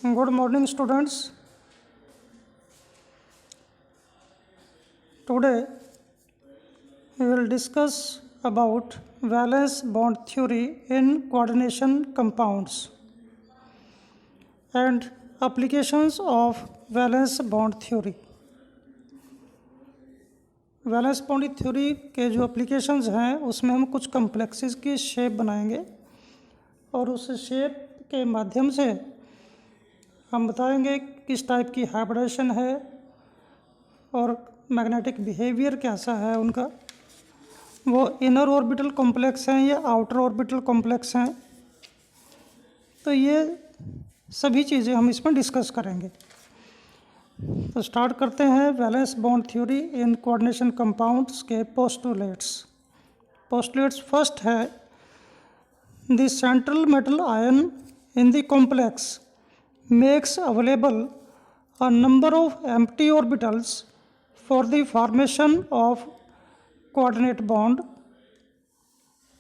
Good morning, students. Today we will discuss about valence bond theory in coordination compounds and applications of valence bond theory. Valence bond theory के जो applications हैं उसमें हम कुछ complexes की shape बनाएंगे और उस शेप के माध्यम से हम बताएंगे किस टाइप की हाइब्रिडेशन है और मैग्नेटिक बिहेवियर कैसा है उनका, वो इनर ऑर्बिटल कॉम्प्लेक्स हैं या आउटर ऑर्बिटल कॉम्प्लेक्स हैं। तो ये सभी चीज़ें हम इसमें डिस्कस करेंगे। तो स्टार्ट करते हैं valence bond theory in coordination compounds के पोस्टुलेट्स फर्स्ट है the central metal ion in the complex makes available a number of empty orbitals for the formation of coordinate bond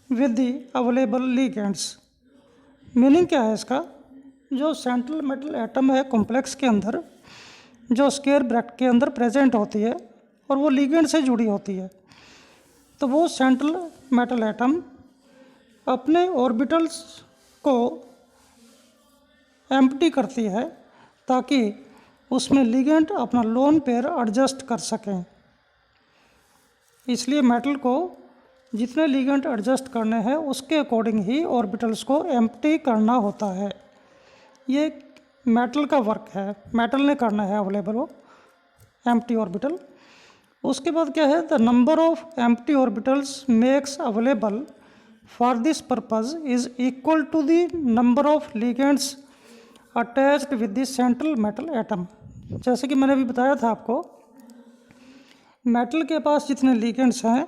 with the available ligands. Meaning क्या है इसका? जो central metal atom है complex के अंदर, जो square bracket के अंदर प्रेजेंट होती है और वो लिगेंड से जुड़ी होती है, तो वो सेंट्रल मेटल एटम अपने ऑर्बिटल्स को एम्प्टी करती है ताकि उसमें लिगेंड अपना लोन पेयर एडजस्ट कर सकें। इसलिए मेटल को जितने लिगेंड एडजस्ट करने हैं उसके अकॉर्डिंग ही ऑर्बिटल्स को एम्प्टी करना होता है। ये मेटल का वर्क है, मेटल ने करना है अवेलेबल वो एम्प्टी ऑर्बिटल। उसके बाद क्या है, the number of empty orbitals makes available for this purpose is equal to the number of ligands attached with the central metal atom. जैसे कि मैंने अभी बताया था आपको, मेटल के पास जितने लिगेंड्स हैं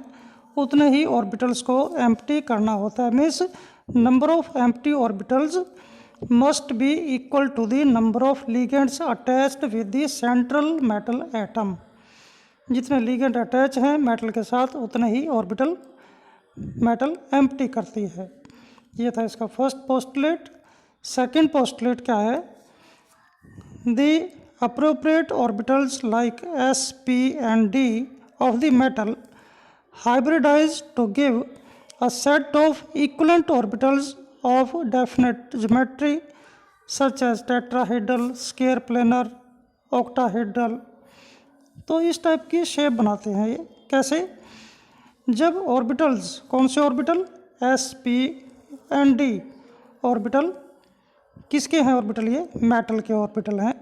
उतने ही ऑर्बिटल्स को एम्प्टी करना होता है। Means number of empty orbitals must be equal to the number of ligands attached with the central metal atom। जितने लिगेंड अटैच हैं मेटल के साथ उतने ही ऑर्बिटल मेटल एम्प्टी करती है। ये था इसका फर्स्ट पोस्टुलेट। सेकंड पोस्टुलेट क्या है, the appropriate orbitals like s, p and d of the metal hybridize to give a set of equivalent orbitals of definite geometry such as tetrahedral, square planar, octahedral। तो इस type की shape बनाते हैं। ये कैसे? जब ऑर्बिटल्स, कौन से orbital, S, P and D orbital किसके हैं? ऑर्बिटल ये मेटल के ऑर्बिटल हैं।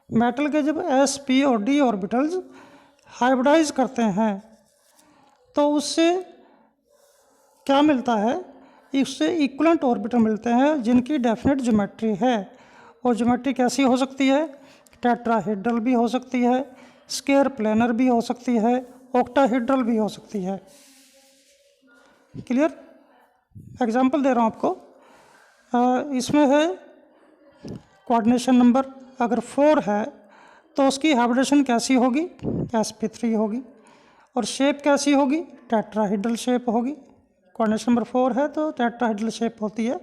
मेटल के जब एस, पी और डी ऑर्बिटल्स हाइब्रिडाइज करते हैं तो उससे क्या मिलता है? इससे इक्विवेलेंट ऑर्बिटल मिलते हैं जिनकी डेफिनेट ज्योमेट्री है। और ज्योमेट्री कैसी हो सकती है? टेट्राहेड्रल भी हो सकती है, स्क्वायर प्लेनर भी हो सकती है, ऑक्टाहेड्रल भी हो सकती है। क्लियर? एग्जांपल दे रहा हूँ आपको। इसमें है कोऑर्डिनेशन नंबर अगर 4 है तो उसकी हाइब्रिडेशन कैसी होगी? sp3 होगी। और शेप कैसी होगी? टेट्राहेड्रल शेप होगी। कोऑर्डिनेशन नंबर 4 है तो टेट्राहेड्रल शेप होती है।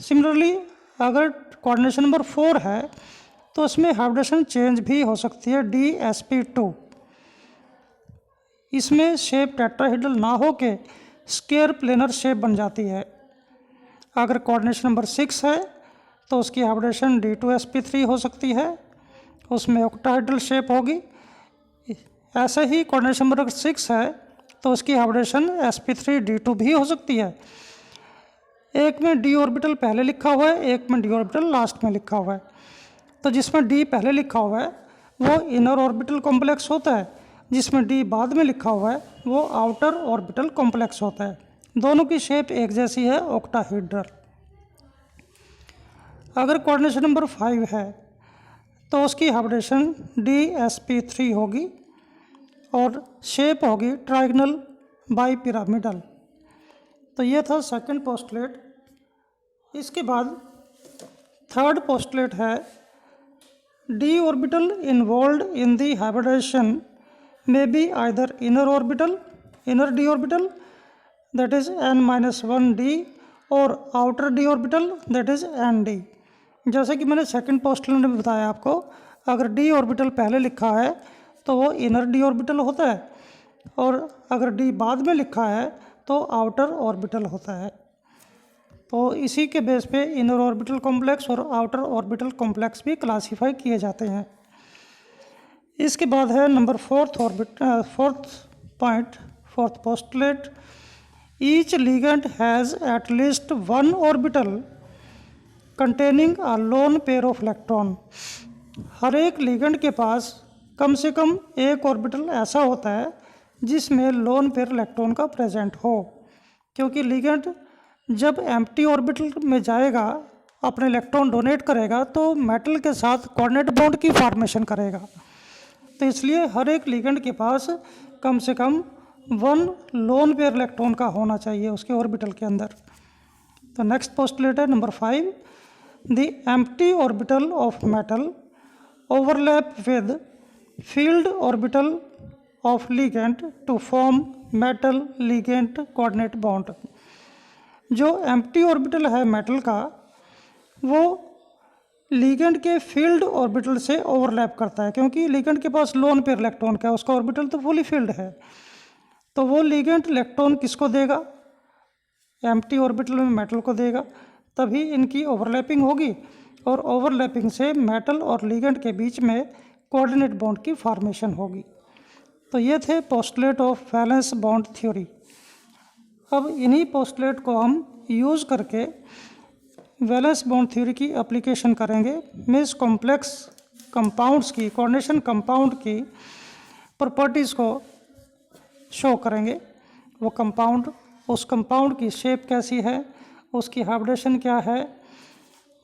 सिमिलरली अगर कोऑर्डिनेशन नंबर 4 है तो इसमें हाइब्रिडेशन चेंज भी हो सकती है, dsp2। इसमें शेप टेट्राहेड्रल ना हो के स्क्वायर प्लेनर शेप बन जाती है। अगर कोऑर्डिनेशन नंबर 6 है तो उसकी हाइब्रिडेशन d2sp3 हो सकती है, उसमें ऑक्टाहेड्रल शेप होगी। ऐसे ही कोऑर्डिनेशन नंबर 6 है तो उसकी हाइब्रिडेशन sp3d2 भी हो सकती है। एक में d ऑर्बिटल पहले लिखा हुआ है, एक में d ऑर्बिटल लास्ट में लिखा हुआ है। तो जिसमें d पहले लिखा हुआ है वो इनर ऑर्बिटल कॉम्प्लेक्स होता है, जिसमें d बाद में लिखा हुआ है वो आउटर ऑर्बिटल कॉम्प्लेक्स होता है। दोनों की शेप एक जैसी है, ऑक्टाहेड्रल। अगर कोऑर्डिनेशन नंबर 5 है तो उसकी हाइब्रिडेशन dsp3 होगी और शेप होगी ट्राइगनल बाईपिरामिडल। तो ये था सेकंड पोस्टुलेट। इसके बाद थर्ड पोस्टुलेट है D orbital involved in the hybridisation may be either inner orbital, inner D orbital that is n-1d or outer d orbital that is nd। जैसे कि मैंने सेकंड पोस्टुलेट में बताया आपको, अगर डी ऑर्बिटल पहले लिखा है तो वो इनर डी ऑर्बिटल होता है, और अगर डी बाद में लिखा है तो आउटर ऑर्बिटल होता है। तो इसी के बेस पे इनर ऑर्बिटल कॉम्प्लेक्स और आउटर ऑर्बिटल कॉम्प्लेक्स भी क्लासीफाई किए जाते हैं। इसके बाद है number fourth postulate, each ligand has at least one orbital containing a lone pair of electron. हर एक लिगेंड के पास कम से कम एक ऑर्बिटल ऐसा होता है जिसमें लोन पेयर इलेक्ट्रॉन का प्रेजेंट हो, क्योंकि लिगेंड जब एम्प्टी ऑर्बिटल में जाएगा, अपने इलेक्ट्रॉन डोनेट करेगा, तो मेटल के साथ कोऑर्डिनेट बॉन्ड की फॉर्मेशन करेगा। तो इसलिए हर एक लिगेंड के पास कम से कम वन लोन पेयर इलेक्ट्रॉन का होना चाहिए उसके ऑर्बिटल के अंदर। तो नेक्स्ट पोस्टुलेट है number 5, the empty orbital of metal overlap with filled orbital of ligand to form metal ligand coordinate bond. जो एम्प्टी ऑर्बिटल है मेटल का, वो लिगेंड के फील्ड ऑर्बिटल से ओवरलैप करता है, क्योंकि लिगेंड के पास लोन पेयर इलेक्ट्रॉन का है, उसका ऑर्बिटल तो फुली फील्ड है। तो वो लिगेंड इलेक्ट्रॉन किसको देगा? एम्प्टी ऑर्बिटल में मेटल को देगा, तभी इनकी ओवरलैपिंग होगी, और ओवरलैपिंग से मेटल और लिगेंड के बीच में कोऑर्डिनेट बॉन्ड की फॉर्मेशन होगी। तो ये थे postulate of valence bond theory. अब इन्हीं पोस्टुलेट को हम यूज़ करके वैलेंस बॉन्ड थ्योरी की एप्लीकेशन करेंगे। मीन्स कॉम्प्लेक्स कंपाउंड्स की, कोऑर्डिनेशन कंपाउंड की प्रॉपर्टीज़ को शो करेंगे। वो कंपाउंड, उस कंपाउंड की शेप कैसी है, उसकी हाइब्रिडेशन क्या है,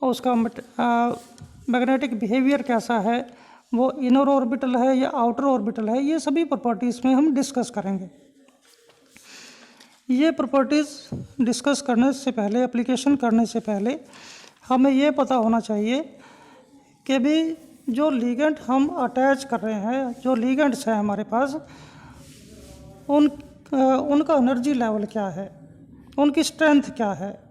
उसका मैग्नेटिक बिहेवियर कैसा है, वो इनर ऑर्बिटल है या आउटर ऑर्बिटल है, ये सभी प्रॉपर्टीज़ में हम डिस्कस करेंगे। ये प्रॉपर्टीज़ डिस्कस करने से पहले, एप्लीकेशन करने से पहले हमें ये पता होना चाहिए कि भी जो लिगेंड हम अटैच कर रहे हैं, जो लिगेंड्स हैं हमारे पास, उनका एनर्जी लेवल क्या है, उनकी स्ट्रेंथ क्या है।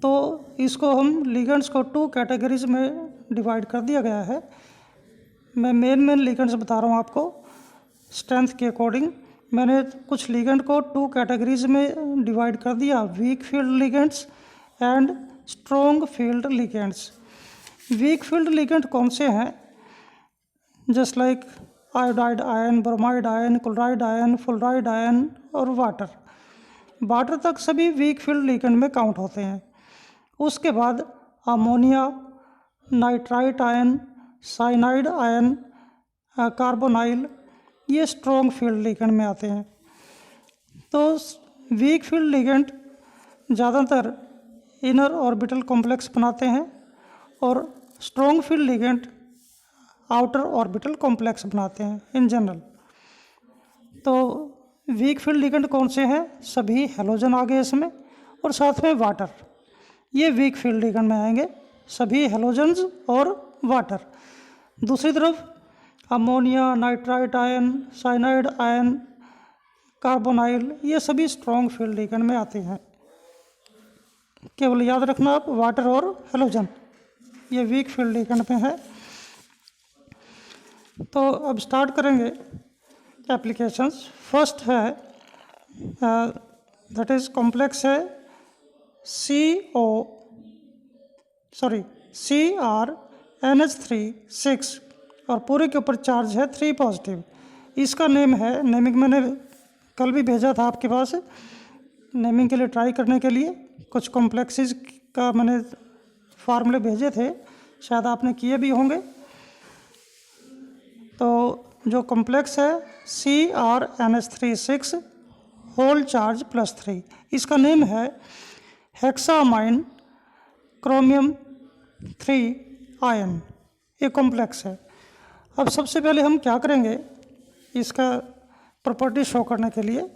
तो इसको हम लिगेंड्स को 2 कैटेगरीज में डिवाइड कर दिया गया है। मैं मेन लिगेंड्स बता रहा हूँ आपको स्ट्रेंथ के अकॉर्डिंग। मैंने कुछ लिगेंड को 2 कैटेगरीज में डिवाइड कर दिया, weak field ligands and strong field ligands. Weak field ligand कौन से हैं? Just like iodide ion, bromide ion, chloride ion, fluoride ion और वाटर। वाटर तक सभी वीक फील्ड लिगेंड में काउंट होते हैं। उसके बाद ammonia, nitrite ion, cyanide ion, carbonyl, ये स्ट्रॉन्ग फील्ड लिगेंड में आते हैं। तो वीक फील्ड लिगेंड ज़्यादातर इनर ऑर्बिटल कॉम्प्लेक्स बनाते हैं, और strong field ligand outer orbital complex बनाते हैं इन जनरल। तो वीक फील्ड लिगेंड कौन से हैं? सभी हेलोजन आ गए इसमें, और साथ में वाटर, ये वीक फील्ड लिगेंड में आएंगे, सभी हेलोजन्स और वाटर। दूसरी तरफ ammonia, nitrite ion, cyanide ion, carbonyl, ये सभी स्ट्रॉन्ग फील्ड लिगेंड में आते हैं। केवल याद रखना आप, वाटर और हेलोजन ये वीक फील्ड लिगेंड में है। तो अब स्टार्ट करेंगे एप्लीकेशंस। फर्स्ट है दैट इज़ कॉम्प्लेक्स है CrNH3 6, और पूरे के ऊपर चार्ज है 3 पॉजिटिव। इसका नेम है, नेमिंग मैंने कल भी भेजा था आपके पास नेमिंग के लिए ट्राई करने के लिए। कुछ कॉम्प्लेक्सेस का मैंने फार्मूले भेजे थे, शायद आपने किए भी होंगे। तो जो कॉम्प्लेक्स है CrNH3 होल चार्ज +3, इसका नेम है हेक्सामाइन क्रोमियम 3 आयन, ये कॉम्प्लेक्स है। अब सबसे पहले हम क्या करेंगे इसका प्रॉपर्टी शो करने के लिए,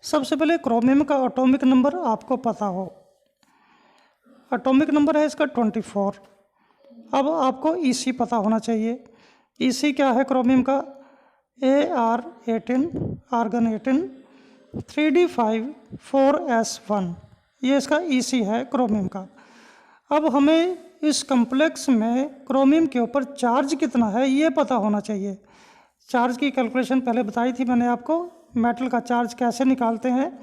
सबसे पहले क्रोमियम का एटॉमिक नंबर आपको पता हो। एटॉमिक नंबर है इसका 24। अब आपको EC पता होना चाहिए। EC क्या है क्रोमियम का? Ar18, आर्गन 18, 3d5 4s1, ये इसका EC है क्रोमियम का। अब हमें इस कॉम्प्लेक्स में क्रोमियम के ऊपर चार्ज कितना है ये पता होना चाहिए। चार्ज की कैलकुलेशन पहले बताई थी मैंने आपको, मेटल का चार्ज कैसे निकालते हैं,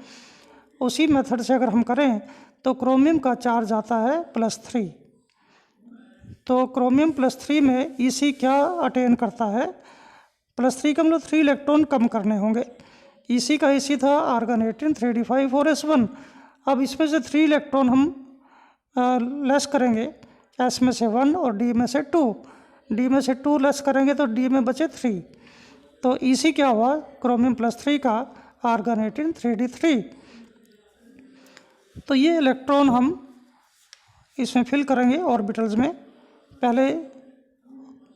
उसी मेथड से अगर हम करें तो क्रोमियम का चार्ज आता है +3। तो क्रोमियम +3 में Ec क्या अटेन करता है, +3 का मतलब 3 इलेक्ट्रॉन कम करने होंगे। Ec का Ec था आर्गन 18 3d5 और s1। अब इसमें से 3 इलेक्ट्रॉन हम लेस करेंगे, s में से 1 और d में से 2। d में से 2 लेस करेंगे तो d में बचे 3। तो Ec क्या हुआ क्रोमियम +3 का आर्गन 18 3d3। तो ये इलेक्ट्रॉन हम इसमें फिल करेंगे ऑर्बिटल्स में। पहले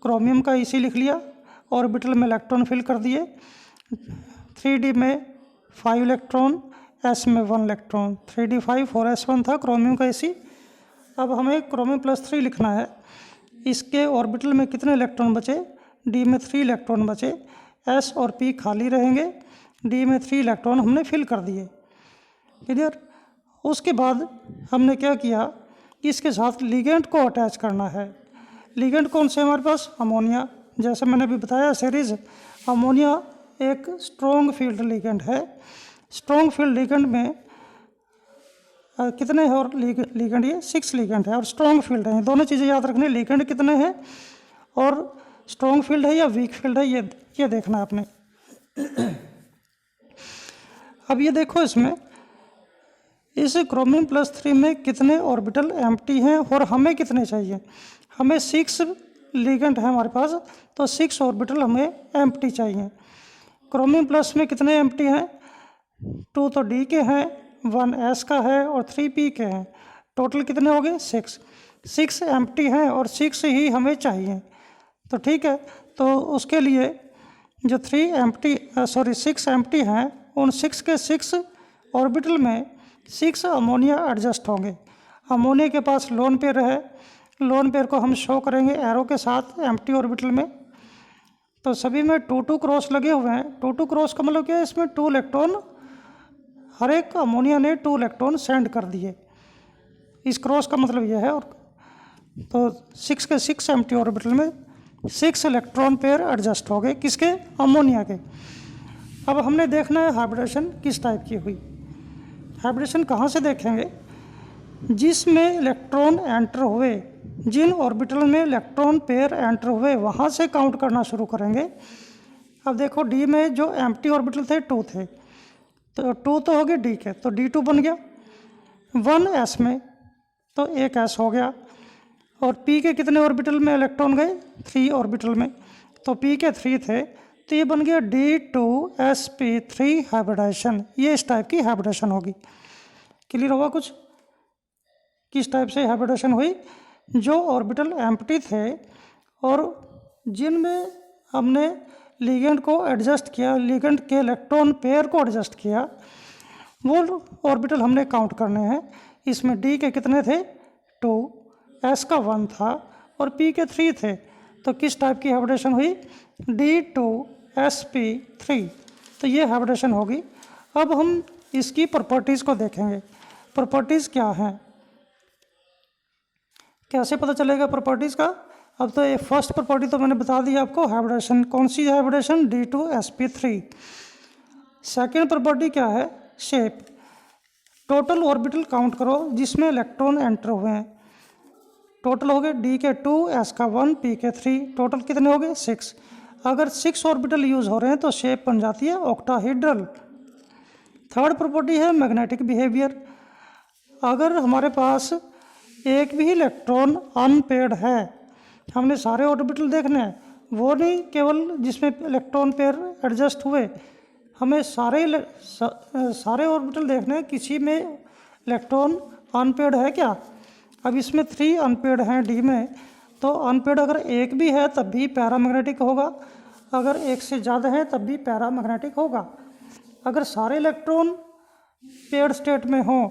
क्रोमियम का Ec लिख लिया, ऑर्बिटल में इलेक्ट्रॉन फिल कर दिए। 3d में 5 इलेक्ट्रॉन, s में 1 इलेक्ट्रॉन, 3d5 और s1 था क्रोमियम का Ec। अब हमें क्रोमियम +3 लिखना है। इसके ऑर्बिटल में कितने इलेक्ट्रॉन बचे, d में 3 इलेक्ट्रॉन बचे, s और p खाली रहेंगे, d में 3 इलेक्ट्रॉन हमने फिल कर दिए। क्लियर। उसके बाद हमने क्या किया कि इसके साथ लिगेंड को अटैच करना है। लिगेंड कौन से हमारे पास, अमोनिया। जैसे मैंने अभी बताया सीरीज, अमोनिया एक स्ट्रॉन्ग फील्ड लिगेंड है। स्ट्रॉन्ग फील्ड लिगेंड में कितने हैं और लिगेंड ये 6 लिगेंड है और स्ट्रॉन्ग फील्ड है। दोनों चीज़ें याद रखनी, लिगेंड कितने हैं और स्ट्रॉन्ग फील्ड है या वीक फील्ड है, ये देखना है आपने। अब ये देखो इसमें इस क्रोमियम +3 में कितने ऑर्बिटल एम्प्टी हैं और हमें कितने चाहिए। हमें 6 लिगेंड है हमारे पास, तो 6 ऑर्बिटल हमें एम्प्टी चाहिए। क्रोमियम प्लस में कितने एम्प्टी हैं, 2 तो डी के हैं, 1 एस का है और 3 पी के हैं। टोटल कितने हो गए 6 एम्प्टी हैं और 6 ही हमें चाहिए। तो ठीक है, तो उसके लिए जो 6 एम्प्टी हैं, उन 6 के 6 ऑर्बिटल में 6 अमोनिया एडजस्ट होंगे। अमोनिया के पास लोन पेयर है, लोन पेयर को हम शो करेंगे एरो के साथ एम्प्टी ऑर्बिटल में। तो सभी में 2-2 क्रॉस लगे हुए हैं। 2-2 क्रॉस का मतलब क्या है, इसमें 2 इलेक्ट्रॉन, हर एक अमोनिया ने 2 इलेक्ट्रॉन सेंड कर दिए। इस क्रॉस का मतलब यह है। और तो 6 के 6 एम्प्टी ऑर्बिटल में 6 इलेक्ट्रॉन पेयर एडजस्ट हो गए, किसके, अमोनिया के। अब हमने देखना है हाइब्रिडेशन किस टाइप की हुई। हाइब्रिडेशन कहाँ से देखेंगे, जिसमें इलेक्ट्रॉन एंटर हुए, जिन ऑर्बिटल में इलेक्ट्रॉन पेयर एंटर हुए वहाँ से काउंट करना शुरू करेंगे। अब देखो डी में जो एम्प्टी ऑर्बिटल थे 2 थे, तो 2 तो हो गए डी के, तो D2 बन गया। 1 एस में तो 1 एस हो गया। और पी के कितने ऑर्बिटल में इलेक्ट्रॉन गए, 3 ऑर्बिटल में, तो पी के 3 थे, तो ये बन गया D2sp3 हाइब्रिडाइजेशन। ये इस टाइप की हाइब्रिडेशन होगी। क्लियर होगा कुछ, किस टाइप से हाइब्रिडेशन हुई। जो ऑर्बिटल एम्प्टी थे और जिनमें हमने लिगेंड को एडजस्ट किया, लिगेंड के इलेक्ट्रॉन पेयर को एडजस्ट किया, वो ऑर्बिटल हमने काउंट करने हैं। इसमें डी के कितने थे, 2, एस का 1 था और पी के 3 थे। तो किस टाइप की हाइब्रिडेशन हुई, D2sp3। तो ये हाइब्रिडेशन होगी। अब हम इसकी प्रॉपर्टीज़ को देखेंगे। प्रॉपर्टीज़ क्या हैं, कैसे पता चलेगा प्रॉपर्टीज़ का। अब तो ये फर्स्ट प्रॉपर्टी तो मैंने बता दी आपको, हाइब्रिडेशन कौन सी हाइब्रिडेशन, D2sp3। सेकेंड प्रॉपर्टी क्या है, शेप। टोटल ऑर्बिटल काउंट करो जिसमें इलेक्ट्रॉन एंटर हुए हैं। टोटल हो गए डी के 2, एस का 1, पी के 3, टोटल कितने हो गए 6। अगर 6 ऑर्बिटल यूज़ हो रहे हैं तो शेप बन जाती है ऑक्टाहेड्रल। थर्ड प्रॉपर्टी है मैग्नेटिक बिहेवियर। अगर हमारे पास एक भी इलेक्ट्रॉन अनपेयर्ड है, हमने सारे ऑर्बिटल देखने हैं, वो नहीं केवल जिसमें इलेक्ट्रॉन पेयर एडजस्ट हुए, हमें सारे ऑर्बिटल देखने हैं, किसी में इलेक्ट्रॉन अनपेयर्ड है क्या। अब इसमें 3 अनपेयर्ड हैं डी में, तो अनपेयर्ड अगर एक भी है तब भी पैरामैग्नेटिक होगा, अगर एक से ज़्यादा है तब भी पैरामैग्नेटिक होगा। अगर सारे इलेक्ट्रॉन पेयर्ड स्टेट में हों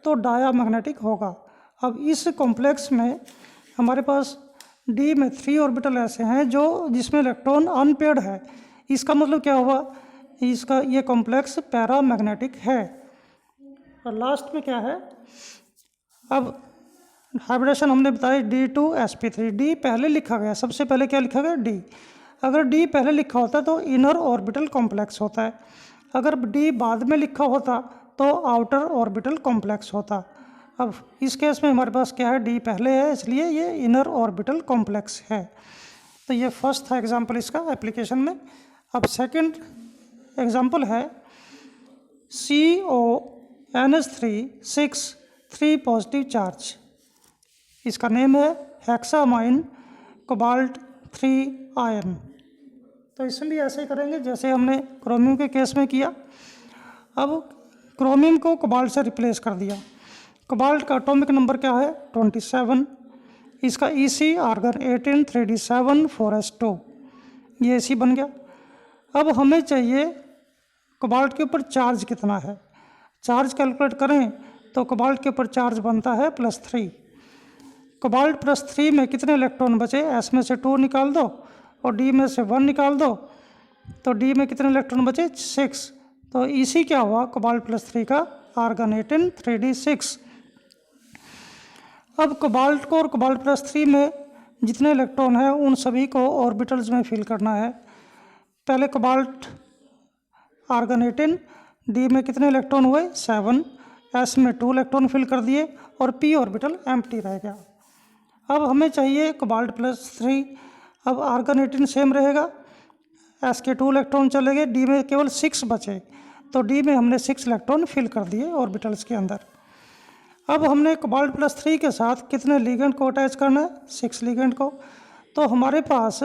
तो डायामैग्नेटिक होगा। अब इस कॉम्प्लेक्स में हमारे पास डी में 3 ऑर्बिटल ऐसे हैं जो जिसमें इलेक्ट्रॉन अनपेयर्ड है। इसका मतलब क्या हुआ, इसका ये कॉम्प्लेक्स पैरामैग्नेटिक है। और लास्ट में क्या है, अब हाइब्रिडेशन हमने बताया D2sp3, डी पहले लिखा गया, सबसे पहले क्या लिखा गया डी। अगर डी पहले लिखा होता तो इनर ऑर्बिटल कॉम्प्लेक्स होता है, अगर डी बाद में लिखा होता तो आउटर ऑर्बिटल कॉम्प्लेक्स होता। अब इस केस में हमारे पास क्या है, डी पहले है इसलिए ये इनर ऑर्बिटल कॉम्प्लेक्स है। तो ये फर्स्ट था एग्जाम्पल इसका एप्लीकेशन में। अब सेकंड एग्जाम्पल है CONH3 3 पॉजिटिव चार्ज, इसका नेम है हेक्सामाइन कोबाल्ट 3 आयन। तो इसलिए ऐसे करेंगे जैसे हमने क्रोमियम के केस में किया। अब क्रोमियम को कोबाल्ट से रिप्लेस कर दिया। कोबाल्ट का एटॉमिक नंबर क्या है 27, इसका EC आर्गन 18 3d7 4s2, ये EC बन गया। अब हमें चाहिए कोबाल्ट के ऊपर चार्ज कितना है, चार्ज कैलकुलेट करें तो कोबाल्ट के ऊपर चार्ज बनता है +3। कोबाल्ट +3 में कितने इलेक्ट्रॉन बचे, S में से 2 निकाल दो और D में से 1 निकाल दो, तो D में कितने इलेक्ट्रॉन बचे 6। तो EC क्या हुआ कोबाल्ट +3 का, आर्गन 18 3d6। अब कोबाल्ट को और कोबाल्ट +3 में जितने इलेक्ट्रॉन हैं उन सभी को ऑर्बिटल्स में फिल करना है। पहले कोबाल्ट आर्गन 18, D में कितने इलेक्ट्रॉन हुए 7, S में 2 इलेक्ट्रॉन फिल कर दिए और P ऑर्बिटल एम्प्टी रह गया। अब हमें चाहिए कोबाल्ट +3, अब आर्गन 18 सेम रहेगा, S के 2 इलेक्ट्रॉन चले गए, D में केवल 6 बचे, तो D में हमने 6 इलेक्ट्रॉन फिल कर दिए ऑर्बिटल्स के अंदर। अब हमने कोबाल्ट +3 के साथ कितने लिगेंड को अटैच करना है 6 लिगेंड को, तो हमारे पास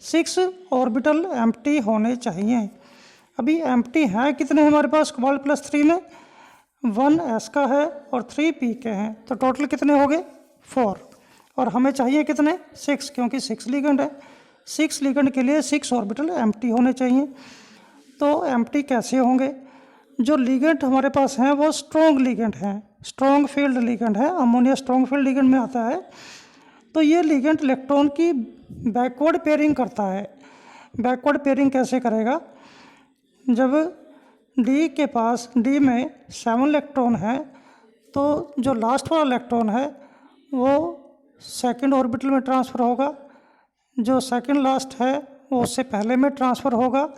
6 ऑर्बिटल एम्प्टी होने चाहिए। अभी एम्प्टी हैं कितने हमारे पास कोबाल्ट +3 में, 1 S का है और 3 P के हैं, तो टोटल कितने हो गए 4, और हमें चाहिए कितने 6, क्योंकि 6 लिगेंड है। 6 लिगेंड के लिए 6 ऑर्बिटल एम्प्टी होने चाहिए। तो एम्प्टी कैसे होंगे, जो लिगेंड हमारे पास हैं वो स्ट्रॉन्ग लिगेंड हैं, स्ट्रॉन्ग फील्ड लिगेंड है, अमोनिया स्ट्रॉन्ग फील्ड लिगेंड में आता है। तो ये लिगेंड इलेक्ट्रॉन की बैकवर्ड पेयरिंग करता है। बैकवर्ड पेयरिंग कैसे करेगा, जब D के पास D में 7 इलेक्ट्रॉन है तो जो लास्ट वाला इलेक्ट्रॉन है वो सेकंड ऑर्बिटल में ट्रांसफ़र होगा, जो सेकंड लास्ट है वो उससे पहले में ट्रांसफ़र होगा।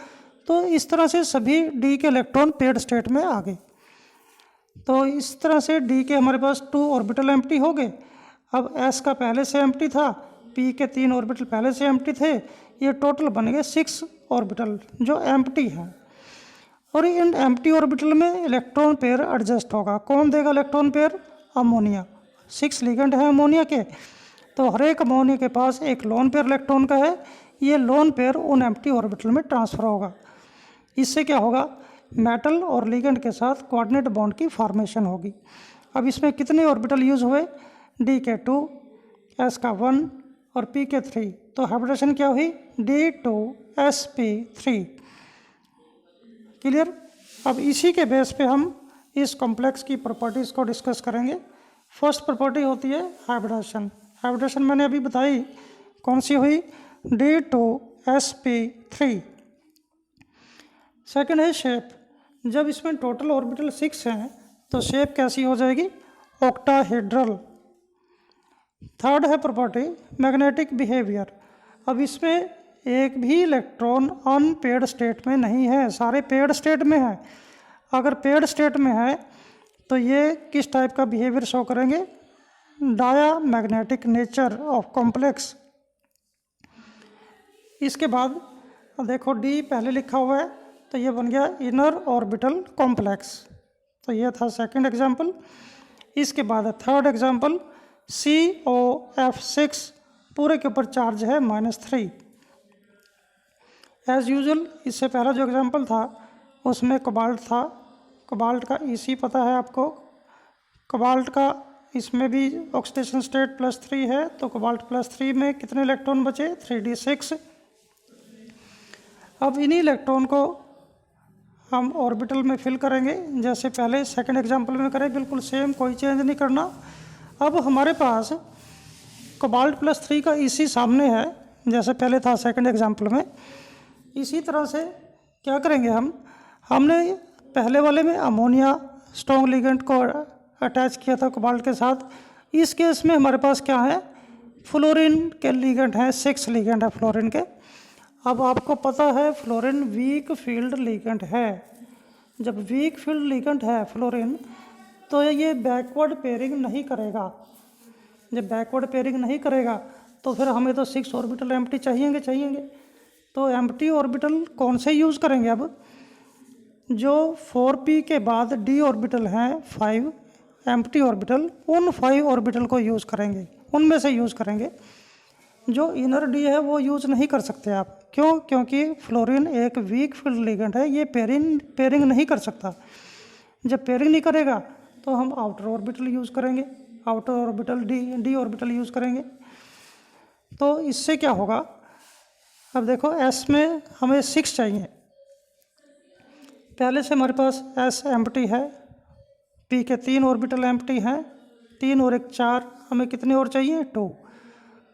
तो इस तरह से सभी D के इलेक्ट्रॉन पेयर्ड स्टेट में आ गए। तो इस तरह से D के हमारे पास 2 ऑर्बिटल एम्प्टी हो गए। अब S का पहले से एम्प्टी था, P के 3 ऑर्बिटल पहले से एम्प्टी थे, ये टोटल बन गए 6 ऑर्बिटल जो एम्प्टी हैं। और इन एम्प्टी ऑर्बिटल में इलेक्ट्रॉन पेयर एडजस्ट होगा। कौन देगा इलेक्ट्रॉन पेयर, अमोनिया। 6 लिगेंड है अमोनिया के, तो हर एक अमोनिया के पास एक लोन पेयर इलेक्ट्रॉन का है, ये लोन पेयर उन एम्प्टी ऑर्बिटल में ट्रांसफ़र होगा। इससे क्या होगा, मेटल और लिगेंड के साथ कोऑर्डिनेट बॉन्ड की फॉर्मेशन होगी। अब इसमें कितने ऑर्बिटल यूज़ हुए, D के 2, S का 1 और P के 3, तो हाइब्रिडेशन क्या हुई D2sp3। क्लियर। अब इसी के बेस पे हम इस कॉम्प्लेक्स की प्रॉपर्टीज़ को डिस्कस करेंगे। फर्स्ट प्रॉपर्टी होती है हाइब्रिडेशन। हाइब्रिडेशन मैंने अभी बताई कौन सी हुई, D2sp3। सेकंड है शेप। जब इसमें टोटल ऑर्बिटल 6 हैं तो शेप कैसी हो जाएगी, ऑक्टाहेड्रल। थर्ड है प्रॉपर्टी मैग्नेटिक बिहेवियर। अब इसमें एक भी इलेक्ट्रॉन अनपेयर्ड स्टेट में नहीं है, सारे पेयर्ड स्टेट में है। अगर पेयर्ड स्टेट में है तो ये किस टाइप का बिहेवियर शो करेंगे, diamagnetic nature of complex. इसके बाद देखो D पहले लिखा हुआ है तो ये बन गया इनर ऑर्बिटल कॉम्प्लेक्स। तो ये था सेकंड एग्जांपल। इसके बाद है थर्ड एग्जांपल COF6, पूरे के ऊपर चार्ज है -3। एज़ यूजुअल इससे पहला जो एग्जांपल था उसमें कोबाल्ट था, कोबाल्ट का EC पता है आपको। कोबाल्ट का इसमें भी ऑक्सीडेशन स्टेट +3 है, तो कोबाल्ट +3 में कितने इलेक्ट्रॉन बचे 3d6। अब इन्हीं इलेक्ट्रॉन को हम ऑर्बिटल में फिल करेंगे जैसे पहले सेकंड एग्जांपल में करें, बिल्कुल सेम, कोई चेंज नहीं करना। अब हमारे पास कोबाल्ट +3 का EC सामने है जैसे पहले था सेकंड एग्जांपल में। इसी तरह से क्या करेंगे हमने पहले वाले में अमोनिया स्ट्रॉन्ग लिगेंड को अटैच किया था कोबाल्ट के साथ, इस केस में हमारे पास क्या है, फ्लोरीन के लिगेंड हैं, 6 लिगेंड है फ्लोरीन के। अब आपको पता है फ्लोरीन वीक फील्ड लिगेंड है। जब वीक फील्ड लिगेंड है फ्लोरीन, तो ये बैकवर्ड पेयरिंग नहीं करेगा। जब बैकवर्ड पेयरिंग नहीं करेगा तो फिर हमें तो 6 ऑर्बिटल एम्प्टी चाहिएंगे। तो एम्प्टी ऑर्बिटल कौन से यूज़ करेंगे? अब जो 4p के बाद d ऑर्बिटल हैं 5 एम्प्टी ऑर्बिटल, उन 5 ऑर्बिटल को यूज़ करेंगे, उनमें से यूज़ करेंगे। जो इनर डी है वो यूज़ नहीं कर सकते आप। क्यों? क्योंकि फ्लोरीन एक वीक फील्ड लिगेंड है, ये पेयरिंग नहीं कर सकता। जब पेयरिंग नहीं करेगा तो हम आउटर ऑर्बिटल यूज़ करेंगे, outer orbital D orbital use करेंगे। तो इससे क्या होगा, अब देखो S में हमें 6 चाहिए, पहले से हमारे पास S एम्प्टी है, P के 3 ऑर्बिटल एम्प्टी हैं, 3 और 1 4, हमें कितने और चाहिए? 2।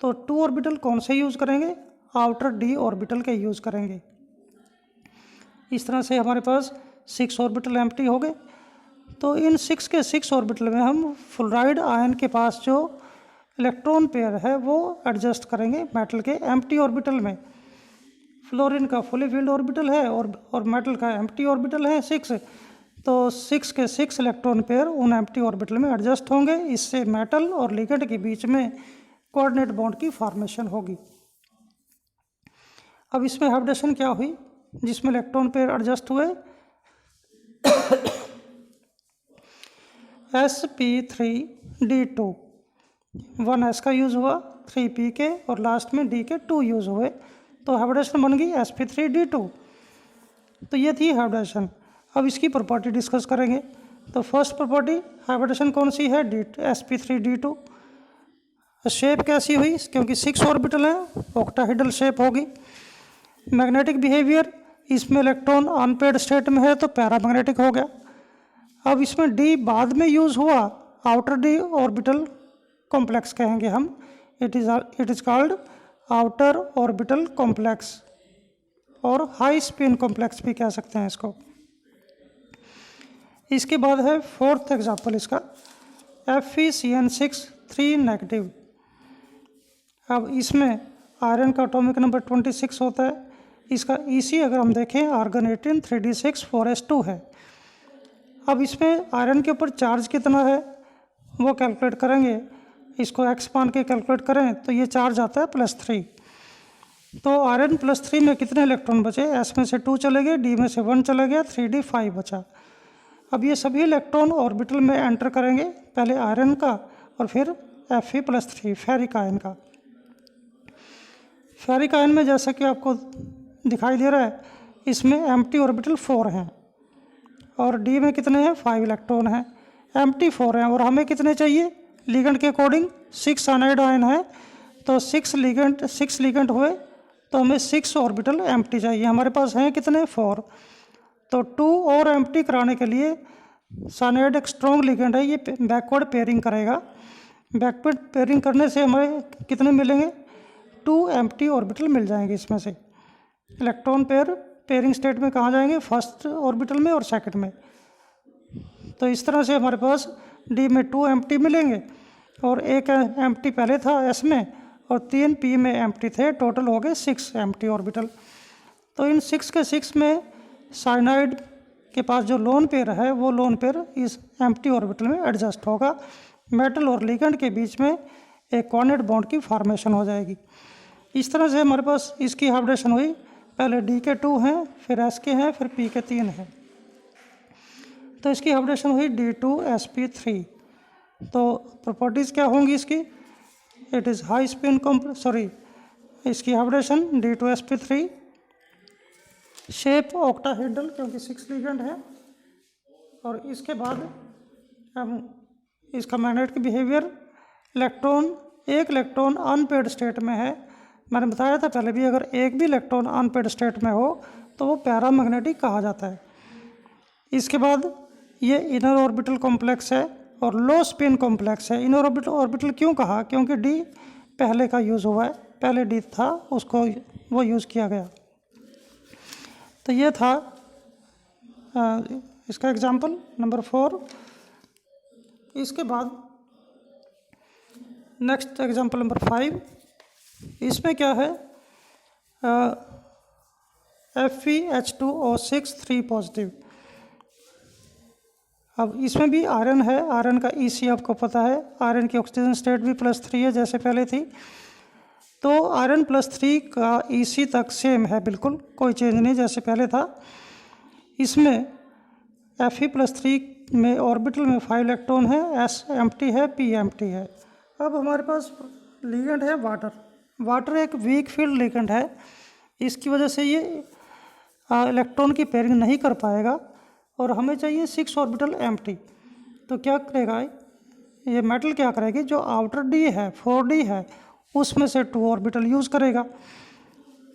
तो 2 ऑर्बिटल कौन से यूज़ करेंगे? आउटर D ऑर्बिटल के यूज़ करेंगे। इस तरह से हमारे पास 6 ऑर्बिटल एम्प्टी हो गए। तो इन 6 के 6 ऑर्बिटल में हम फ्लोराइड आयन के पास जो इलेक्ट्रॉन पेयर है वो एडजस्ट करेंगे मेटल के एम्प्टी ऑर्बिटल में। फ्लोरीन का फुली फिल्ड ऑर्बिटल है और मेटल का एम्प्टी ऑर्बिटल है 6, तो 6 के 6 इलेक्ट्रॉन पेयर उन एम्प्टी ऑर्बिटल में एडजस्ट होंगे। इससे मेटल और लिगेंड के बीच में कोऑर्डिनेट बॉन्ड की फॉर्मेशन होगी। अब इसमें हाइब्रिडेशन क्या हुई, जिसमें इलेक्ट्रॉन पेयर एडजस्ट हुए, sp3d2, 1s का यूज़ हुआ, 3p के और लास्ट में d के 2 यूज़ हुए, तो हाइब्रिडेशन बन गई sp3d2। तो ये थी हाइब्रिडेशन। अब इसकी प्रॉपर्टी डिस्कस करेंगे। तो फर्स्ट प्रॉपर्टी हाइब्रिडेशन कौन सी है? sp3d2। शेप कैसी हुई? क्योंकि 6 ऑर्बिटल है, ऑक्टाहेड्रल शेप होगी। मैग्नेटिक बिहेवियर, इसमें इलेक्ट्रॉन अनपेयर्ड स्टेट में है तो पैरामैग्नेटिक हो गया। अब इसमें D बाद में यूज़ हुआ, आउटर D ऑर्बिटल कॉम्प्लेक्स कहेंगे हम, it is called outer orbital complex, और हाई स्पिन कॉम्प्लेक्स भी कह सकते हैं इसको। इसके बाद है फोर्थ एग्जाम्पल इसका, FeCN6 3 नेगेटिव। अब इसमें आयरन का एटॉमिक नंबर 26 होता है। इसका EC अगर हम देखें आर्गन 18 3d6 4s2 है। अब इसमें आयरन के ऊपर चार्ज कितना है वो कैलकुलेट करेंगे। इसको x मान के कैलकुलेट करें तो ये चार्ज आता है +3। तो आयरन +3 में कितने इलेक्ट्रॉन बचे? S में से 2 चले गए, D में से 1 चला गया, 3d 5 बचा। अब ये सभी इलेक्ट्रॉन ऑर्बिटल में एंटर करेंगे, पहले आयरन का और फिर Fe+3 फेरिक आयन का। फेरिक आयन में जैसा कि आपको दिखाई दे रहा है, इसमें एम्प्टी ऑर्बिटल 4 हैं और D में कितने हैं? 5 इलेक्ट्रॉन हैं, एम्प्टी 4 हैं। और हमें कितने चाहिए? लिगेंड के अकॉर्डिंग 6 साइनाइड आयन है, तो 6 लिगेंड हुए तो हमें 6 ऑर्बिटल एम्प्टी चाहिए। हमारे पास हैं कितने? 4। तो 2 और एम्प्टी कराने के लिए साइनाइड एक स्ट्रॉन्ग लिगेंड है, ये बैकवर्ड पेयरिंग करेगा। बैकवर्ड पेयरिंग करने से हमें कितने मिलेंगे? 2 एम्प्टी ऑर्बिटल मिल जाएंगे इसमें से। इलेक्ट्रॉन पेयरिंग स्टेट में कहाँ जाएंगे? फर्स्ट ऑर्बिटल में और सेकंड में। तो इस तरह से हमारे पास D में 2 एम्प्टी मिलेंगे और 1 एम्प्टी पहले था S में और 3 P में एम्प्टी थे, टोटल हो गए 6 एम्प्टी ऑर्बिटल। तो इन 6 के 6 में साइनाइड के पास जो लोन पेयर है वो लोन पेयर इस एम्प्टी ऑर्बिटल में एडजस्ट होगा। मेटल और लिगेंड के बीच में एक कोऑर्डिनेट बॉन्ड की फॉर्मेशन हो जाएगी। इस तरह से हमारे पास इसकी हाइब्रिडेशन हुई। पहले D के 2 हैं, फिर S के हैं, फिर P के 3 हैं। तो इसकी हाइब्रिडेशन हुई D2sp3। तो प्रॉपर्टीज़ क्या होंगी इसकी? इट इज़ हाई स्पिन इसकी हाइब्रिडेशन D2sp3, शेप ऑक्टाहेड्रल क्योंकि 6 लिगेंड है, और इसके बाद हम इसका मैग्नेटिक बिहेवियर, एक इलेक्ट्रॉन अनपेयर्ड स्टेट में है। मैंने बताया था पहले भी, अगर एक भी इलेक्ट्रॉन अनपेयर्ड स्टेट में हो तो वो पैरामैग्नेटिक कहा जाता है। इसके बाद ये इनर ऑर्बिटल कॉम्प्लेक्स है और लो स्पिन कॉम्प्लेक्स है। इनर ऑर्बिटल क्यों कहा? क्योंकि D पहले का यूज़ हुआ है, पहले D था उसको वो यूज़ किया गया। तो ये था इसका एग्जाम्पल नंबर 4। इसके बाद नेक्स्ट एग्जांपल नंबर 5, इसमें क्या है, FeH2O6 3 पॉजिटिव। अब इसमें भी आयरन है, आयरन का EC आपको पता है, आयरन की ऑक्सीजन स्टेट भी +3 है जैसे पहले थी। तो आयरन +3 का EC तक सेम है, बिल्कुल कोई चेंज नहीं जैसे पहले था। इसमें Fe+3 में ऑर्बिटल में 5 इलेक्ट्रॉन है, S एम्प्टी है, P एम्प्टी है। अब हमारे पास लिगेंड है वाटर। वाटर एक वीक फील्ड लिगेंड है, इसकी वजह से ये इलेक्ट्रॉन की पेयरिंग नहीं कर पाएगा और हमें चाहिए 6 ऑर्बिटल एम्प्टी। तो क्या करेगा ये मेटल, क्या करेगी, जो आउटर D है 4D है उसमें से 2 ऑर्बिटल यूज़ करेगा।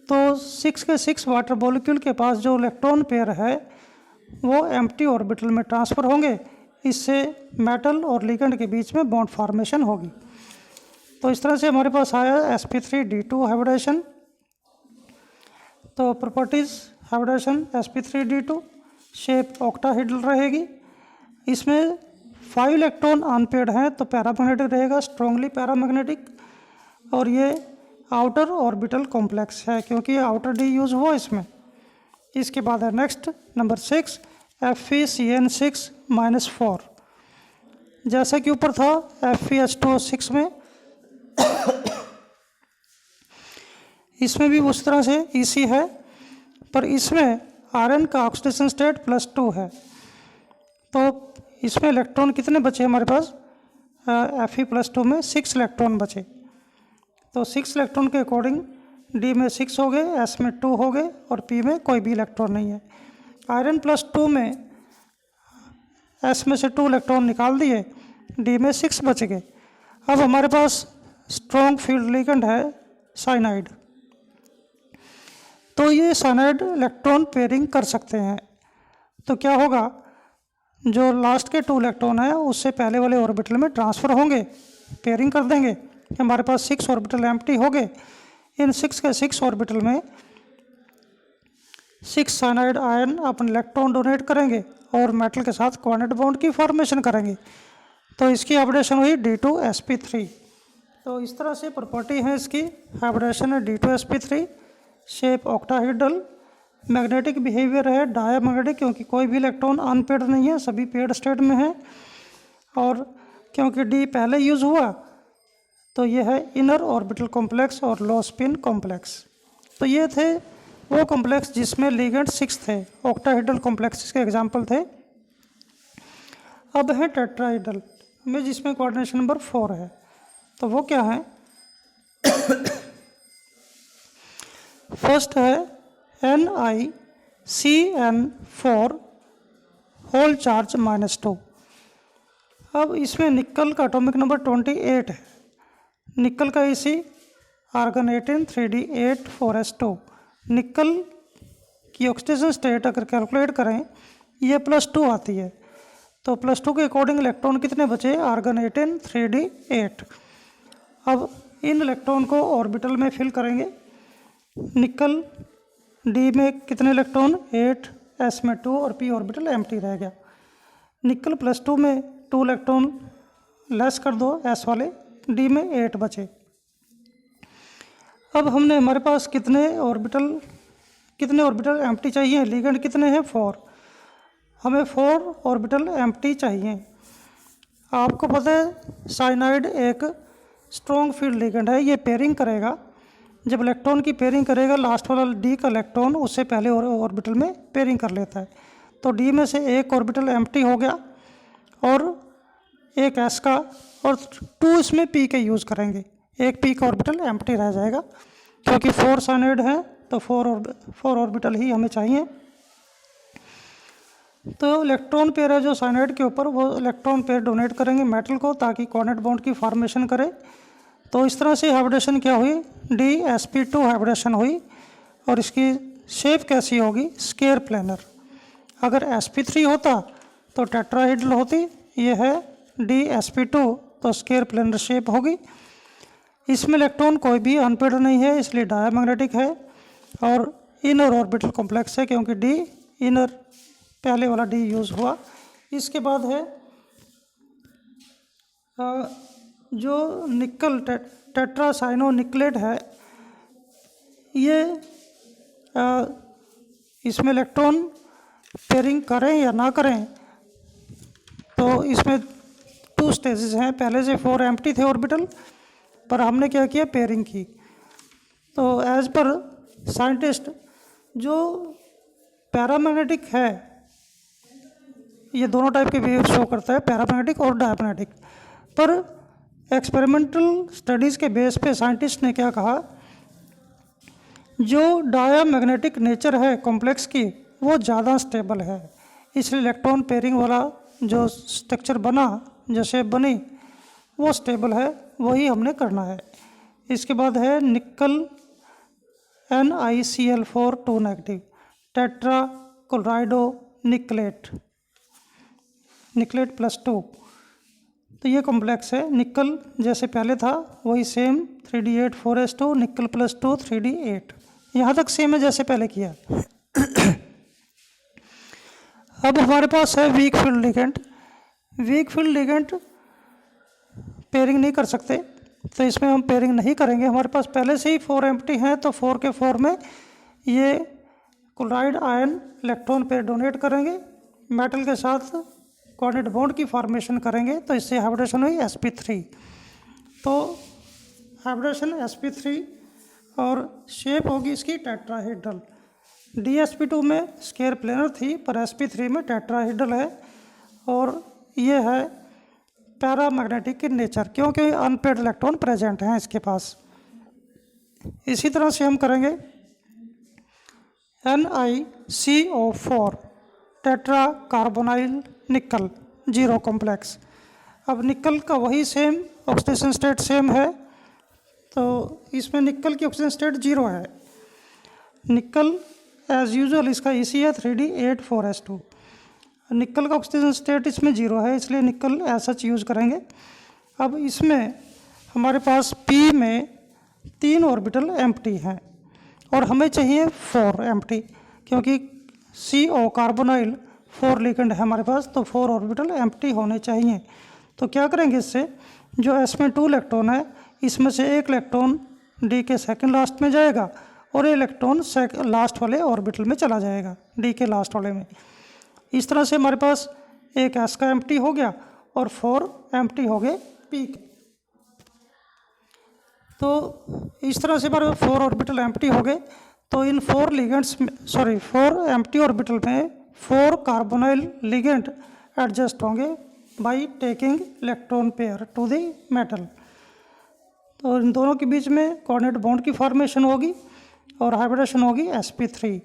तो 6 के 6 वाटर मॉलिक्यूल के पास जो इलेक्ट्रॉन पेयर है वो एम्प्टी ऑर्बिटल में ट्रांसफ़र होंगे, इससे मेटल और लिगेंड के बीच में बॉन्ड फॉर्मेशन होगी। तो इस तरह से हमारे पास आया sp3d2 हाइब्रिडेशन। तो properties hybridisation sp3d2, shape octahedral रहेगी, इसमें 5 इलेक्ट्रॉन अनपेयर्ड हैं तो पैरामैग्नेटिक रहेगा, स्ट्रांगली पैरामैग्नेटिक। और ये आउटर ऑर्बिटल कॉम्प्लेक्स है क्योंकि आउटर D यूज़ हुआ इसमें। इसके बाद है नेक्स्ट नंबर 6, FeCN6-4। जैसा कि ऊपर था FeH2O6 में इसमें भी उस तरह से EC है, पर इसमें आयरन का ऑक्सीडेशन स्टेट +2 है। तो इसमें इलेक्ट्रॉन कितने बचे हमारे पास, Fe+2 में 6 इलेक्ट्रॉन बचे। तो 6 इलेक्ट्रॉन के अकॉर्डिंग D में 6 हो गए, S में 2 हो गए और P में कोई भी इलेक्ट्रॉन नहीं है। आयरन +2 में S में से 2 इलेक्ट्रॉन निकाल दिए, D में 6 बच गए। अब हमारे पास स्ट्रॉन्ग फील्ड लिगेंड है साइनाइड। तो ये साइनाइड इलेक्ट्रॉन पेयरिंग कर सकते हैं। तो क्या होगा, जो लास्ट के 2 इलेक्ट्रॉन है उससे पहले वाले ऑर्बिटल में ट्रांसफ़र होंगे, पेयरिंग कर देंगे। हमारे पास 6 ऑर्बिटल एम्प्टी हो गए। इन 6 के 6 ऑर्बिटल में 6 साइनाइड आयन अपन इलेक्ट्रॉन डोनेट करेंगे और मेटल के साथ कोवेलेंट बॉन्ड की फॉर्मेशन करेंगे। तो इसकी हाइब्रिडेशन हुई D2sp3। तो इस तरह से प्रॉपर्टी है इसकी, हाइब्रिडेशन है D2sp3, shape octahedral, magnetic behaviour है डायमैग्नेटिक क्योंकि कोई भी इलेक्ट्रॉन अनपेयर्ड नहीं है, सभी पेयर्ड स्टेट में है। और क्योंकि D पहले यूज़ हुआ तो ये है इनर ऑर्बिटल कॉम्प्लेक्स और लो स्पिन कॉम्प्लेक्स। तो ये थे वो कॉम्प्लेक्स जिसमें लिगेंड 6 थे, ऑक्टाहेड्रल कॉम्प्लेक्स के एग्जाम्पल थे। अब है टेट्राहेड्रल में जिसमें कोऑर्डिनेशन नंबर 4 है। तो वो क्या है, फर्स्ट है NiCN4 होल चार्ज -2। अब इसमें निकल का एटॉमिक नंबर 28 है। निकल का EC आर्गन 18 3D8 4s2। निकल की ऑक्सीडेशन स्टेट अगर कैलकुलेट करें ये +2 आती है। तो +2 के अकॉर्डिंग इलेक्ट्रॉन कितने बचे, आर्गन 18 3D8। अब इन इलेक्ट्रॉन को ऑर्बिटल में फिल करेंगे। निकल D में कितने इलेक्ट्रॉन, 8, S में 2 और P ऑर्बिटल एम्प्टी रह गया। निकल +2 में 2 इलेक्ट्रॉन लेस कर दो S वाले, D में 8 बचे। अब हमने हमारे पास कितने ऑर्बिटल एम्प्टी चाहिए, लिगेंड कितने हैं, 4। हमें 4 ऑर्बिटल एम्प्टी चाहिए। आपको पता है साइनाइड एक स्ट्रॉन्ग फील्ड लिगेंड है, ये पेयरिंग करेगा। जब इलेक्ट्रॉन की पेयरिंग करेगा लास्ट वाला D का इलेक्ट्रॉन उससे पहले ऑर्बिटल में पेयरिंग कर लेता है। तो D में से एक ऑर्बिटल एम्प्टी हो गया और एक S का और 2 इसमें P के यूज़ करेंगे, एक P का ऑर्बिटल एम्प्टी रह जाएगा। क्योंकि 4 साइनाइड है तो 4 ऑर्बिटल ही हमें चाहिए। तो इलेक्ट्रॉन पेयर है जो साइनाइड के ऊपर, वो इलेक्ट्रॉन पेयर डोनेट करेंगे मेटल को ताकि कोवेलेंट बॉन्ड की फॉर्मेशन करे। तो इस तरह से हाइब्रिडेशन क्या हुई, DsP2 हाइब्रिडेशन हुई। और इसकी शेप कैसी होगी, स्क्वायर प्लेनर। अगर sp3 होता तो टेट्राहेड्रल होती, ये है DsP2 तो स्क्वायर प्लेनर शेप होगी। इसमें इलेक्ट्रॉन कोई भी अनपेयर्ड नहीं है इसलिए डायमैग्नेटिक है और इनर ऑर्बिटल कॉम्प्लेक्स है क्योंकि D इनर पहले वाला D यूज़ हुआ। इसके बाद है जो निकल टेट्रासाइनोनिकलेट है, ये इसमें इलेक्ट्रॉन पेयरिंग करें या ना करें, तो इसमें 2 स्टेजेस हैं। पहले से 4 एम्प्टी थे ऑर्बिटल, पर हमने क्या किया, पेयरिंग की। तो एज पर साइंटिस्ट जो पैरामैग्नेटिक है, ये दोनों टाइप के वेव शो करता है, पैरामैग्नेटिक और डायमैग्नेटिक। पर एक्सपेरिमेंटल स्टडीज़ के बेस पे साइंटिस्ट ने क्या कहा, जो डायमैग्नेटिक नेचर है कॉम्प्लेक्स की वो ज़्यादा स्टेबल है, इसलिए इलेक्ट्रॉन पेयरिंग वाला जो स्ट्रक्चर बना, जो शेप बनी, वो स्टेबल है, वही हमने करना है। इसके बाद है निकल NiCl4 2 नेगेटिव टेट्रा क्लोराइडो निकलेट +2। तो ये कॉम्प्लेक्स है। निकल जैसे पहले था वही सेम 3d8 4s2 निकल +2 3d8, यहाँ तक सेम है जैसे पहले किया। अब हमारे पास है weak field ligand. Weak field ligand pairing नहीं कर सकते, तो इसमें हम पेयरिंग नहीं करेंगे। हमारे पास पहले से ही 4 एम्प्टी हैं, तो 4 के 4 में ये chloride ion electron pair donate करेंगे, मेटल के साथ कोऑर्डिनेट बॉन्ड की फॉर्मेशन करेंगे, तो इससे हाइब्रिडेशन हुई sp3। तो हाइब्रिडेशन sp3 और शेप होगी इसकी टेट्राहेड्रल। dsp2 में स्केयर प्लेनर थी, पर sp3 में टेट्राहेड्रल है, और ये है पैरामैग्नेटिक इन नेचर, क्योंकि अनपेड इलेक्ट्रॉन प्रेजेंट हैं इसके पास। इसी तरह से हम करेंगे NiCO4 टेट्रा कार्बोनाइल निकल 0 कॉम्प्लेक्स। अब निकल का वही सेम ऑक्सीडेशन स्टेट सेम है, तो इसमें निकल की ऑक्सीजन स्टेट 0 है। निकल एज यूजुअल इसका EC है 3d8 4s2। निकल का ऑक्सीजन स्टेट इसमें 0 है, इसलिए निकल एज सच यूज़ करेंगे। अब इसमें हमारे पास P में 3 ऑर्बिटल एम्प्टी हैं, और हमें चाहिए 4 एम्प्टी, क्योंकि CO कार्बोनाइल 4 लिगेंड है हमारे पास, तो 4 ऑर्बिटल एम्प्टी होने चाहिए। तो क्या करेंगे, इससे जो S में 2 इलेक्ट्रॉन है, इसमें से एक इलेक्ट्रॉन D के सेकंड लास्ट में जाएगा, और ये इलेक्ट्रॉन लास्ट वाले ऑर्बिटल में चला जाएगा, D के लास्ट वाले में। इस तरह से हमारे पास एक S का एम्प्टी हो गया और 4 एम्प्टी हो गए P के। तो इस तरह से हमारे 4 ऑर्बिटल एम्प्टी हो गए। तो इन 4 लिगेंड्स में 4 एम्प्टी ऑर्बिटल में 4 कार्बोनाइल लिगेंड एडजस्ट होंगे by taking electron pair to the metal. तो इन दोनों के बीच में कोऑर्डिनेट बॉन्ड की फॉर्मेशन होगी, और हाइब्रिडेशन होगी sp3,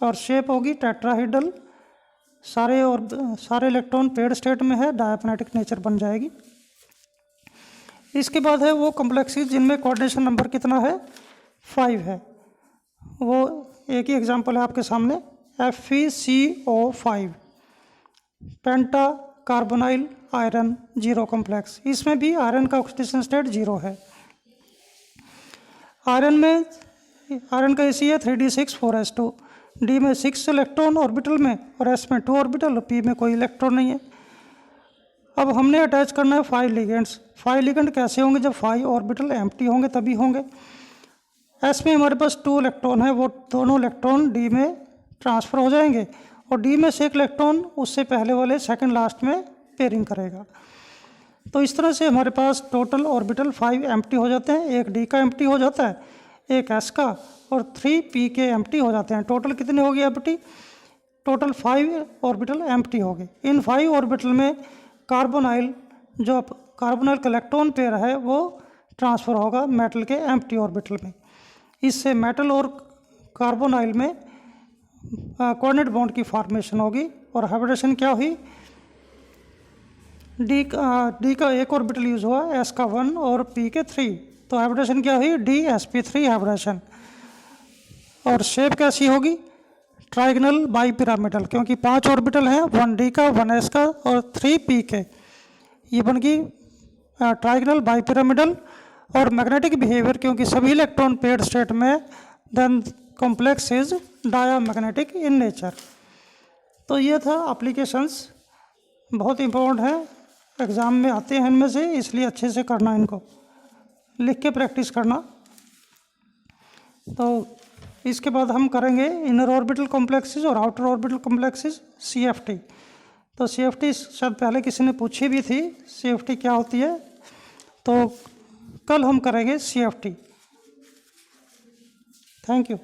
और शेप होगी टेट्राहेड्रल। सारे इलेक्ट्रॉन पेड स्टेट में है, डायमैग्नेटिक नेचर बन जाएगी। इसके बाद है वो कॉम्प्लेक्सेस जिनमें कोऑर्डिनेशन नंबर कितना है, 5 है। वो एक ही एग्जांपल है आपके सामने, FeCO5 पेंटा कार्बोनाइल आयरन 0 कॉम्प्लेक्स। इसमें भी आयरन का ऑक्सीडेशन स्टेट 0 है। आयरन का EC है 3d6 4s2। D में 6 इलेक्ट्रॉन ऑर्बिटल में, और S में 2 ऑर्बिटल, और P में कोई इलेक्ट्रॉन नहीं है। अब हमने अटैच करना है 5 लिगेंड्स। 5 लिगेंड कैसे होंगे, जब 5 ऑर्बिटल एम्प्टी होंगे तभी होंगे। S में हमारे पास 2 इलेक्ट्रॉन है, वो दोनों इलेक्ट्रॉन D में ट्रांसफ़र हो जाएंगे, और D में से एक इलेक्ट्रॉन उससे पहले वाले सेकंड लास्ट में पेयरिंग करेगा। तो इस तरह से हमारे पास टोटल ऑर्बिटल 5 एम्प्टी हो जाते हैं। एक D का एम्प्टी हो जाता है, एक S का, और 3 P के एम्प्टी हो जाते हैं। टोटल कितने हो गए एम्प्टी, टोटल 5 ऑर्बिटल एम्प्टी हो गए। इन 5 ऑर्बिटल में कार्बोनाइल का इलेक्ट्रॉन पेयर है वो ट्रांसफ़र होगा मेटल के एम्प्टी ऑर्बिटल में। इससे मेटल और कार्बोनाइल में कोऑर्डिनेट बॉन्ड की फॉर्मेशन होगी, और हाइब्रिडेशन क्या हुई, D का एक ऑर्बिटल यूज़ हुआ, S का 1 और P के 3, तो हाइब्रिडेशन क्या हुई, DsP3 हाइब्रिडेशन। और शेप कैसी होगी, ट्राइगोनल बाईपिरामिडल, क्योंकि 5 ऑर्बिटल हैं, 1 D का, 1 S का और 3 P के। ये बन गई ट्राइगोनल बाईपिरामिडल। और मैग्नेटिक बिहेवियर, क्योंकि सभी इलेक्ट्रॉन पेड स्टेट में, then complex is diamagnetic in nature. तो ये था एप्लीकेशंस, बहुत इंपॉर्टेंट है एग्ज़ाम में आते हैं इनमें से, इसलिए अच्छे से करना, इनको लिख के प्रैक्टिस करना। तो इसके बाद हम करेंगे इनर ऑर्बिटल कॉम्प्लेक्सेस और आउटर ऑर्बिटल कॉम्प्लेक्सेस, CFT। तो CFT शायद पहले किसी ने पूछी भी थी, CFT क्या होती है, तो कल हम करेंगे CFT। Thank you.